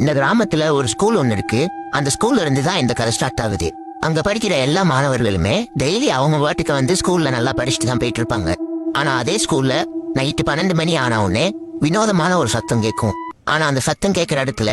இந்த கிராமத்துல ஒரு ஸ்கூல் ஒண்ணு இருக்கு. அந்த ஸ்கூல்ல இருந்து தான் இந்த கதை ஸ்டார்ட் ஆகுது. அங்க படிக்கிற எல்லா மாணவர்களுமே டெய்லி அவங்க வாட்டுக்கு வந்து ஸ்கூல்ல நல்லா படிச்சுட்டு தான் போயிட்டு இருப்பாங்க. ஆனா அதே ஸ்கூல்ல நைட்டு 12 மணி ஆன உடனே வினோதமான ஒரு சத்தம் கேட்கும். ஆனா அந்த சத்தம் கேட்கிற இடத்துல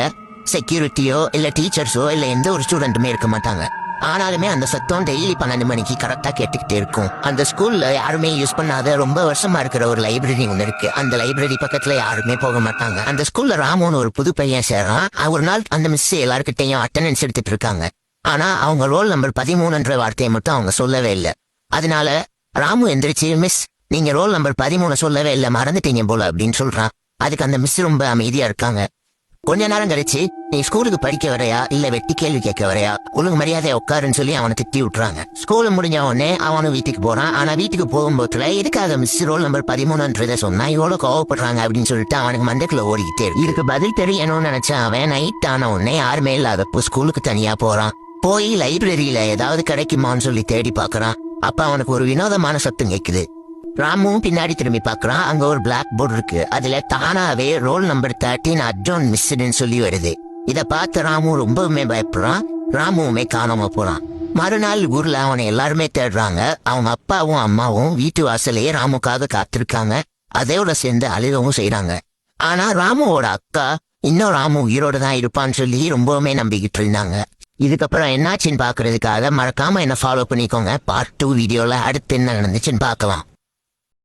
செக்யூரிட்டியோ இல்ல டீச்சர்ஸோ இல்ல எந்த ஒரு ஸ்டூடெண்ட்டுமே இருக்க மாட்டாங்க. ஆனாலுமே அந்த சத்தம் டெய்லி 12 மணிக்கு கரெக்டா கேட்டுக்கிட்டே இருக்கும். அந்த ஸ்கூல்ல யாருமே யூஸ் பண்ணாத ரொம்ப வருஷமா இருக்கிற ஒரு லைப்ரரி ஒண்ணு இருக்கு. அந்த லைப்ரரி பக்கத்துல யாருமே போக மாட்டாங்க. அந்த ஸ்கூல்ல ராமுன்னு ஒரு புது பையன் சேர்றான். ஒரு நாள் அந்த மிஸ் எல்லாருக்கிட்டையும் அட்டெண்டன்ஸ் எடுத்துட்டு இருக்காங்க. ஆனா அவங்க ரோல் நம்பர் 13ன்ற வார்த்தையை மட்டும் அவங்க சொல்லவே இல்லை. அதனால ராமு எந்திரிச்சு, மிஸ் நீங்க ரோல் நம்பர் 13 சொல்லவே இல்லை, மறந்துட்டீங்க போல அப்படின்னு சொல்றான். அதுக்கு அந்த மிஸ் ரொம்ப அமைதியா இருக்காங்க. கொஞ்ச நேரம் கழிச்சு, நீ ஸ்கூலுக்கு படிக்க வரையா இல்ல வெட்டி கேள்வி கேட்க வரையா, ஒழுங்கு மரியாதையா உட்காருன்னு சொல்லி அவனை திட்டி விட்டுறாங்க. ஸ்கூல் முடிஞ்ச உடனே அவனும் வீட்டுக்கு போறான். ஆனா வீட்டுக்கு போகும்போதுல எதுக்காக மிஸ் ரோல் நம்பர் 13ன்றத சொன்னா இவ்வளவு கோவப்படுறாங்க அப்படின்னு சொல்லிட்டு அவனுக்கு மண்டக்குள்ள ஓடிக்கிட்டே இருக்கு. இதுக்கு பதில் தெரியணும்னு நினைச்ச அவன் நைட் ஆன உடனே யாருமே இல்லாதப்போ ஸ்கூலுக்கு தனியா போறான். போய் லைப்ரரியில ஏதாவது கிடைக்குமான்னு சொல்லி தேடி பாக்குறான். அப்ப அவனுக்கு ஒரு வினோதமான சத்தம் கேக்குது. ராமுவும் பின்னாடி திரும்பி பாக்குறான். அங்க ஒரு பிளாக் போர்டு இருக்கு. அதுல தானாவே ரோல் நம்பர் 13 அட்ஜோன் மிஸ்ன்னு சொல்லி வருது. இத பார்த்த ராமு ரொம்பவுமே பயப்படுறான். ராமுவுமே காணாம போறான். மறுநாள் ஊர்ல அவனை எல்லாருமே தேடுறாங்க. அவங்க அப்பாவும் அம்மாவும் வீட்டு வாசலையே ராமுக்காக காத்திருக்காங்க. அதோட சேர்ந்து அழுகவும் செய்யறாங்க. ஆனா ராமுவோட அக்கா இன்னும் ராமு உயிரோட தான் இருப்பான்னு சொல்லி ரொம்பவுமே நம்பிக்கிட்டு இருந்தாங்க. இதுக்கப்புறம் என்னாச்சுன்னு பாக்குறதுக்காக மறக்காம என்ன ஃபாலோ பண்ணிக்கோங்க. பார்ட் 2 வீடியோல அடுத்து என்ன நடந்துச்சுன்னு பார்க்கலாம்.